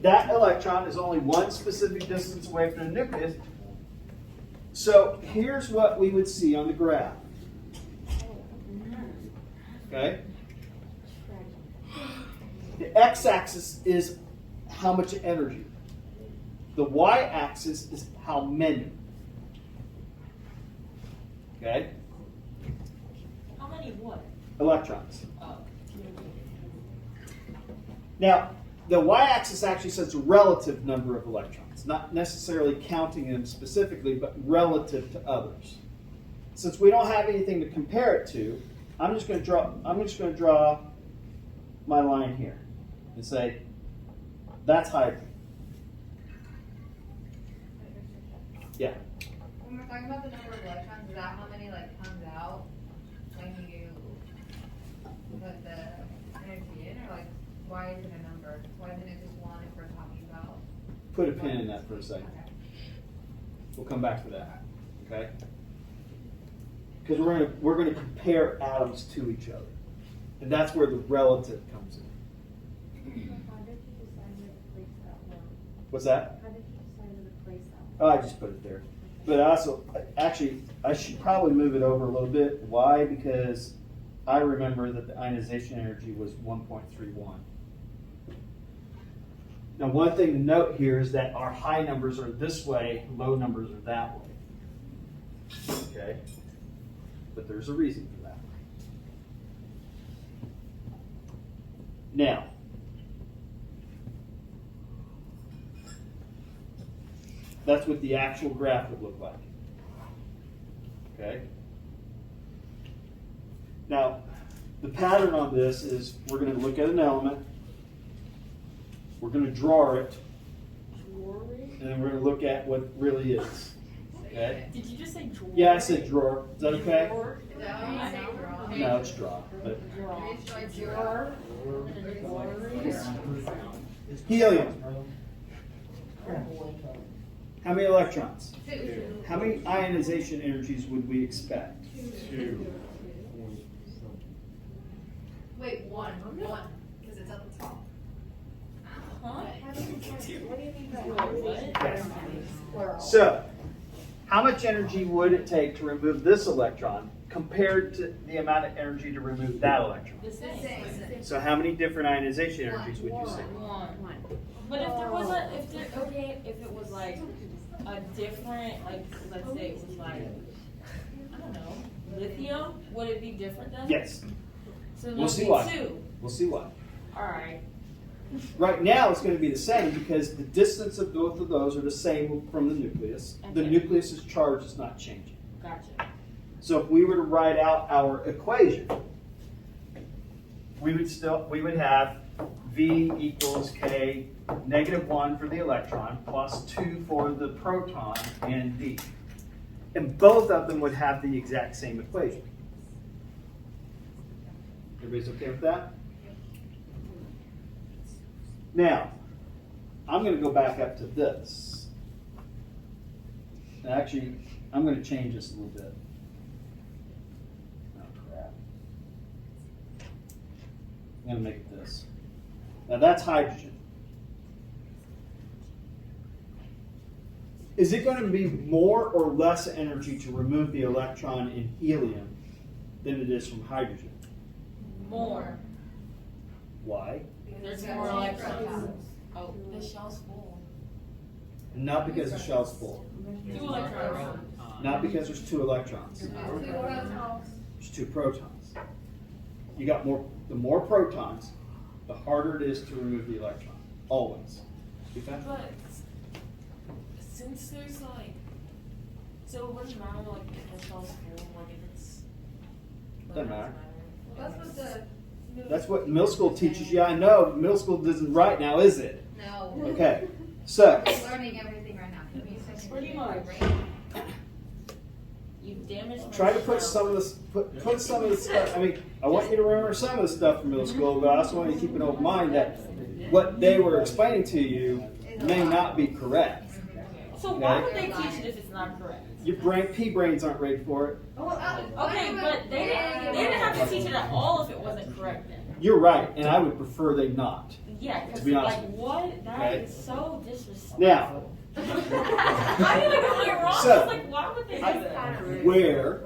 That electron is only one specific distance away from the nucleus. So here's what we would see on the graph. Okay? The x-axis is how much energy. The y-axis is how many. Okay? How many what? Electrons. Oh. Now, the y-axis actually says the relative number of electrons, not necessarily counting them specifically, but relative to others. Since we don't have anything to compare it to, I'm just going to draw my line here and say that's hydrogen. Yeah. When we're talking about the number of electrons, is that how many comes out when you put the energy in, or why is it a number? Why isn't it just 1 if we're talking about? Put a pin in that for a second. Okay. We'll come back to that. Okay? Because we're going to compare atoms to each other, and that's where the relative comes in. How did you decide where to place that one? What's that? How did you decide where to place that Oh, one? I just put it there. But I should probably move it over a little bit. Why? Because I remember that the ionization energy was 1.31. Now, one thing to note here is that our high numbers are this way, low numbers are that way. Okay? But there's a reason for that. Now, that's what the actual graph would look like. Okay? Now, the pattern on this is we're going to look at an element, we're going to draw it, and then we're going to look at what it really is. Okay? Did you just say drawer? Yeah, I said drawer. Is that okay? Drawer? Is that how you say draw? No, it's draw. But Drawer. helium. How many electrons? 2. How many ionization energies would we expect? 2. Wait, 1, because it's at the top. Huh? What do you mean by What? So, how much energy would it take to remove this electron compared to the amount of energy to remove that electron? The same. So how many different ionization energies would you say? One. But if there was if it was like a different, let's say it was like I don't know, lithium, would it be different then? Yes. So We'll there'll see be why. two. We'll see why. Alright. Right now, it's going to be the same because the distance of both of those are the same from the nucleus. The Okay. nucleus's charge is not changing. Gotcha. So if we were to write out our equation, we would have V equals K -1 for the electron plus 2 for the proton and D. And both of them would have the exact same equation. Everybody's okay with that? Now, I'm going to go back up to this. Actually, I'm going to change this a little bit. Oh, crap. I'm going to make it this. Now, that's hydrogen. Is it going to be more or less energy to remove the electron in helium than it is from hydrogen? More. Why? There's more electrons. Oh, the shell's full. Not because the shell's full. 2 electrons. Not because there's 2 electrons. There's 2 protons. You got more. The more protons, the harder it is to remove the electron. Always. Okay? But since there's like, so it wouldn't matter like if the shell's full, like if it's. Doesn't matter. That's what the. That's what middle school teaches you. I know. Middle school isn't right now, is it? No. Okay. So. I'm learning everything right now. Pretty much. You've damaged my Try to put shell. some of this, put some of the stuff. I mean, I want you to remember some of the stuff from middle school, but I also want you to keep an open mind that what they were explaining to you may not be correct. So why would they teach it if it's not correct? Your pea brains aren't ready for it. Okay, but they didn't have to teach it at all if it wasn't correct then. You're right, and I would prefer they not. Yeah, because To be honest like with you. what? That Okay. is so disrespectful. Now, I didn't get it wrong. So, I was like, why would they do that? where,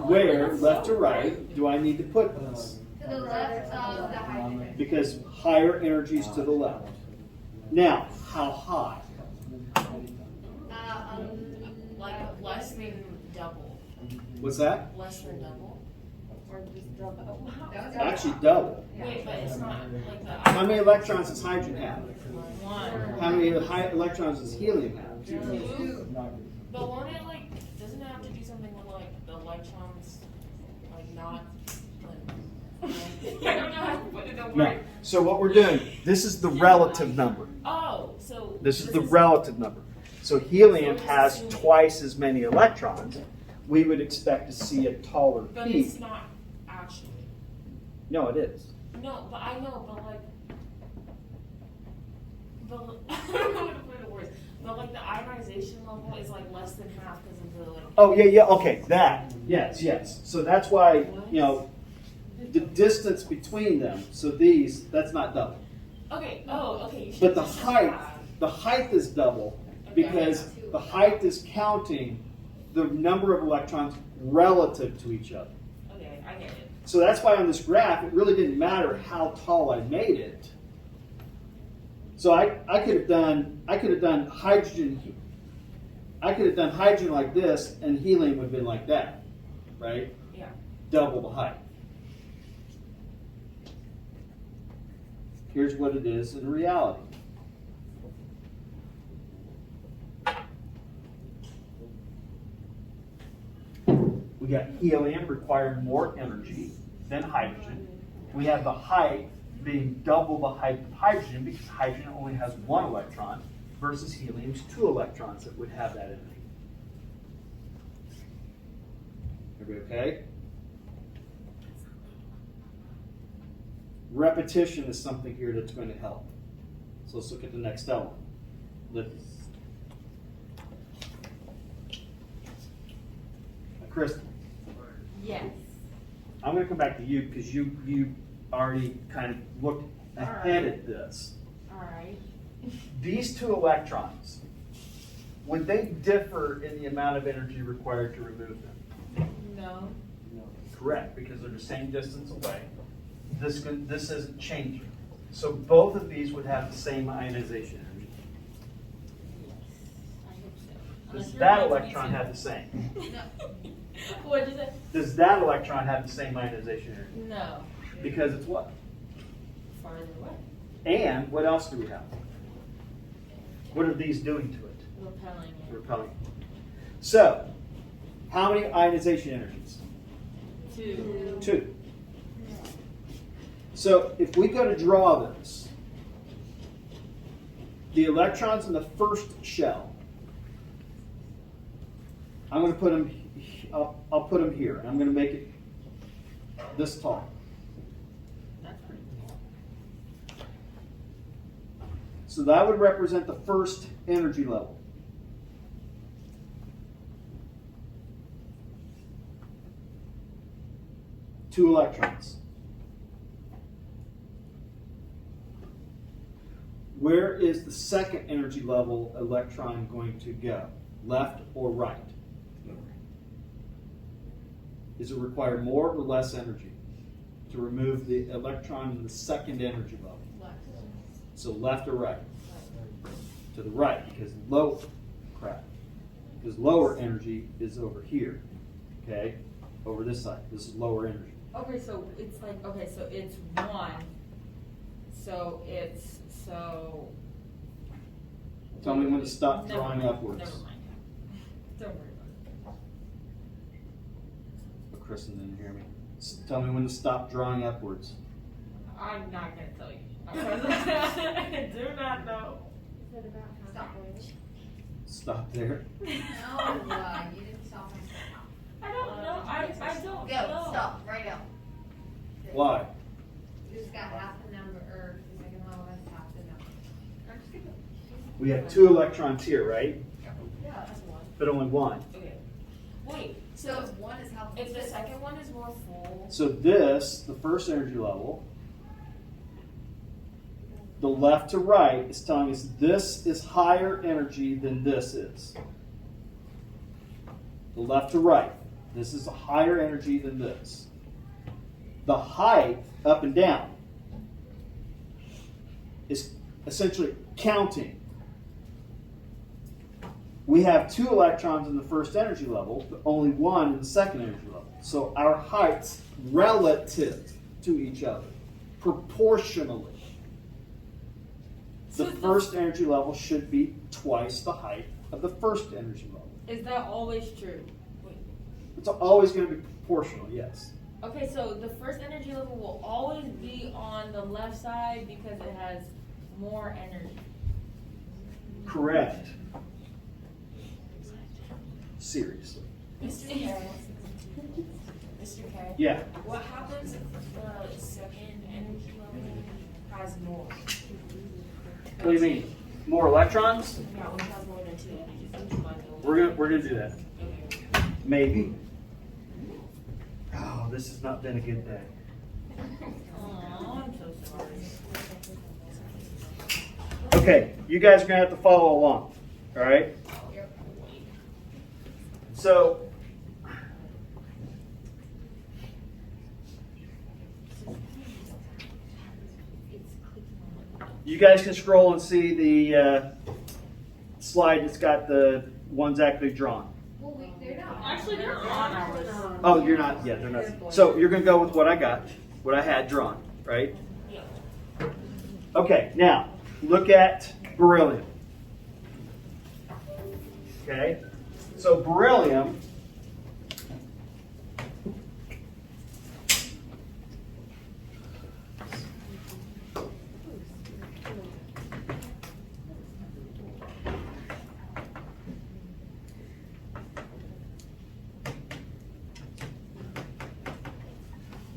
Where, left to right, do I need to put this? To the left of the hydrogen. Because higher energies to the left. Now, how high? Like less than double. What's that? Less than double? Or just double? Actually, double. Wait, but it's not like the. How many electrons does hydrogen have? One. How many electrons does helium have? 2. But won't it like, doesn't it have to do something with like the electrons, like not, like, I don't know how to put it in No. words. So what we're doing, this is the relative number. Oh, so. This is the relative number. So helium has twice as many electrons. We would expect to see a taller But it's peak. not actually. No, it is. No, but I know, but like, I don't know how to put it in words. But like the ionization level is like less than half because of the like. Oh, yeah, okay, that, yes. So that's why, the distance between them, so these, that's not double. Okay. Oh, okay. You should But the just height, have- the height is double because the height is counting the number of electrons relative to each other. Okay, I get it. So that's why on this graph, it really didn't matter how tall I made it. So I could have done hydrogen. I could have done hydrogen like this, and helium would have been like that, right? Yeah. Double the height. Here's what it is in reality. We got helium requiring more energy than hydrogen. We have the height being double the height of hydrogen because hydrogen only has 1 electron versus helium's 2 electrons that would have that energy. Everybody okay? Repetition is something here that's going to help. So let's look at the next element. Lithium. Kristen, Yes. I'm going to come back to you because you already kind of looked ahead at this. All right. These 2 electrons, would they differ in the amount of energy required to remove them? No. Correct, because they're the same distance away. This isn't changing. So both of these would have the same ionization energy. I hope so. Does Unless you're that going to electron be have the same? What'd you say? Does that electron have the same ionization energy? No. Because it's what? Farther away. And what else do we have? What are these doing to it? Repelling it. Repelling. So, how many ionization energies? 2. 2. So, if we go to draw this, the electrons in the first shell, I'm going to put them, I'll put them here, and I'm going to make it this tall. That's pretty cool. So that would represent the first energy level. Two electrons. Where is the second energy level electron going to go? Left or right? Does it require more or less energy to remove the electron in the second energy level? Left. So left or right? To the right, because lower energy is over here. Okay? Over this side. This is lower energy. Okay, so it's like, okay, so it's 1. So it's, so. Tell me when to stop Never drawing mind. upwards. Never mind. Don't worry about But Kristen didn't hear me. Tell me when to stop drawing upwards. it. I'm not gonna tell you. I do not know. Is it about Stop. Stop there. No, you didn't stop him. I don't know. I don't Go, know. stop, right now. Why? You just got half the number, or the second level has half the number. I'm just gonna. We have 2 electrons here, right? Yeah. That's 1. But only 1. Okay. Wait, So so if one is half. if the second one is more full, So this, the first energy level, the left to right is telling us this is higher energy than this is. The left to right, this is a higher energy than this. The height up and down is essentially counting. We have 2 electrons in the first energy level, but only 1 in the second energy level. So our heights relative to each other, proportionally. The first energy level should be twice the height of the first energy level. Is that always true? It's always going to be proportional, yes. Okay, so the first energy level will always be on the left side because it has more energy. Correct. Seriously. Mr. K. Mr. K. Yeah. What happens if the second energy level has more? What do you mean? More electrons? Yeah, it has more than 2 energies. We're gonna do that. Okay. Maybe. Oh, this has not been a good day. Oh, I'm so sorry. Okay, you guys are gonna have to follow along. All right. So. You guys can scroll and see the slide that's got the ones actually drawn. Well, they're not. Actually, they're on ours. Oh, you're not yet. They're not. So you're going to go with what I got, what I had drawn, right? Yeah. Okay. Now look at beryllium. Okay. So beryllium.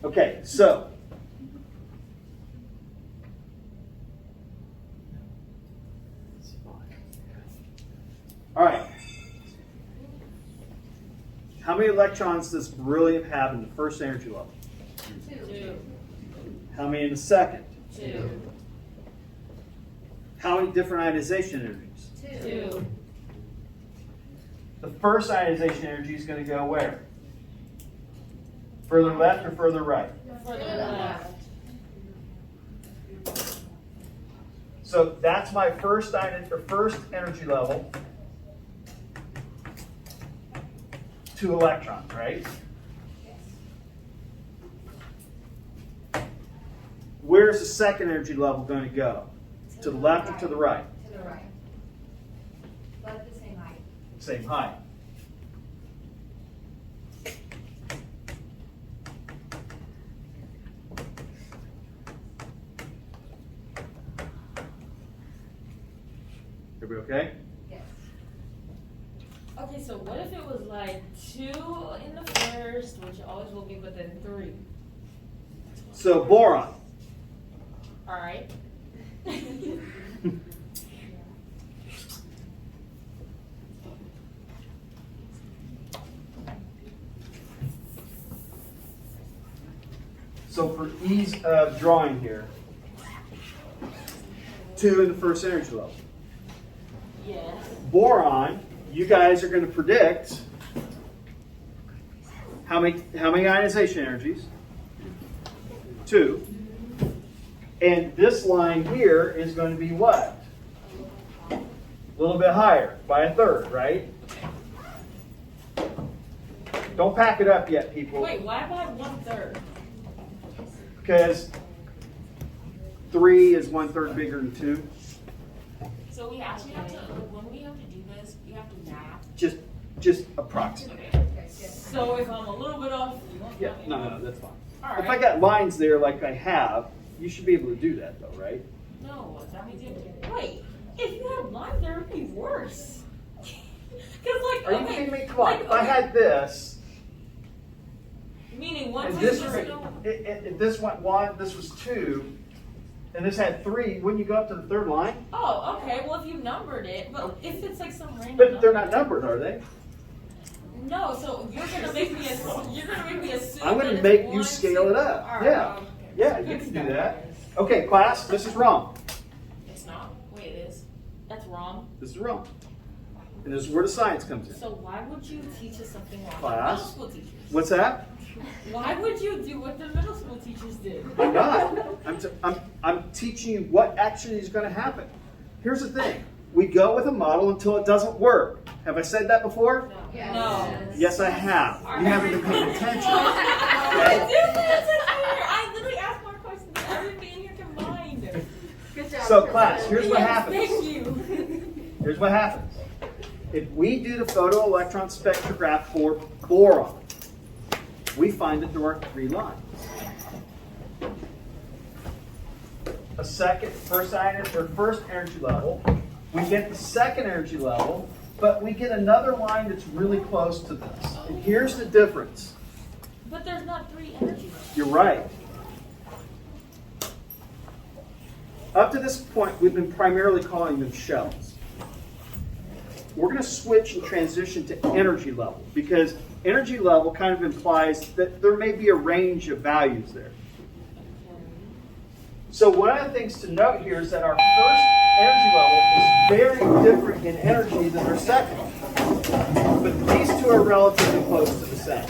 Okay, so all right. How many electrons does beryllium have in the first energy level? 2. How many in the second? 2. How many different ionization energies? 2. The first ionization energy is going to go where? Further left or further right? Further left. So that's my first energy level. 2 electrons, right? Where's the second energy level going to go? To the left or to the right? To the right. But at the same height. Same height. Everybody okay? Yes. Okay, so what if it was like 2 in the first, which always will be, but then 3? So boron. Alright. So for ease of drawing here, 2 in the first energy level. Yes. Boron, you guys are going to predict how many ionization energies? 2. And this line here is going to be what? A little bit higher, by a third, right? Don't pack it up yet, people. Wait, why by 1/3? Because 3 is 1/3 bigger than 2. So we actually have to, like, when we have to do this, we have to map. Just approximate. So if I'm a little bit off, you won't Yeah, tell me. no, that's fine. All If right. I got lines there like I have, you should be able to do that though, right? No, that means you have to. Wait, if you had lines there, it would be worse. Because, like, Are you okay, kidding me? Come on, like, if I okay, had this, meaning one and place this, there's no. if this went 1, this was 2, and this had 3, wouldn't you go up to the third line? Oh, okay. Well, if you numbered it, but if it's like some random. But they're not number- numbered, are they? No, so you're gonna make me assume. I'm that gonna it's make you one, scale 2. it up. All right, Yeah. okay. Yeah, you can do that. Okay, class, this is wrong. It's not. Wait, it is. That's wrong. This is wrong. And this is where the science comes in. So why would you teach us something wrong? Class? Middle school teachers. What's that? Why would you do what the middle school teachers did? I'm not. I'm teaching you what actually is going to happen. Here's the thing. We go with a model until it doesn't work. Have I said that before? Yes. No. Yes, I have. You haven't been paying attention. I do pay attention here. I literally asked more questions than everybody in here combined. Good job. So class, here's what Yes, happens. Thank you. Here's what happens. If we do the photoelectron spectrograph for boron, we find that there are 3 lines. A first energy level. We get the second energy level, but we get another line that's really close to this. And here's the difference. But there's not 3 energy levels. You're right. Up to this point, we've been primarily calling them shells. We're going to switch and transition to energy level because energy level kind of implies that there may be a range of values there. So one of the things to note here is that our first energy level is very different in energy than our second. But these 2 are relatively close to the same.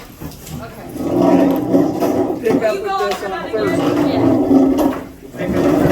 Okay. Okay? We'll pick up You with go this over on that Thursday. again? Yeah. We'll pick up with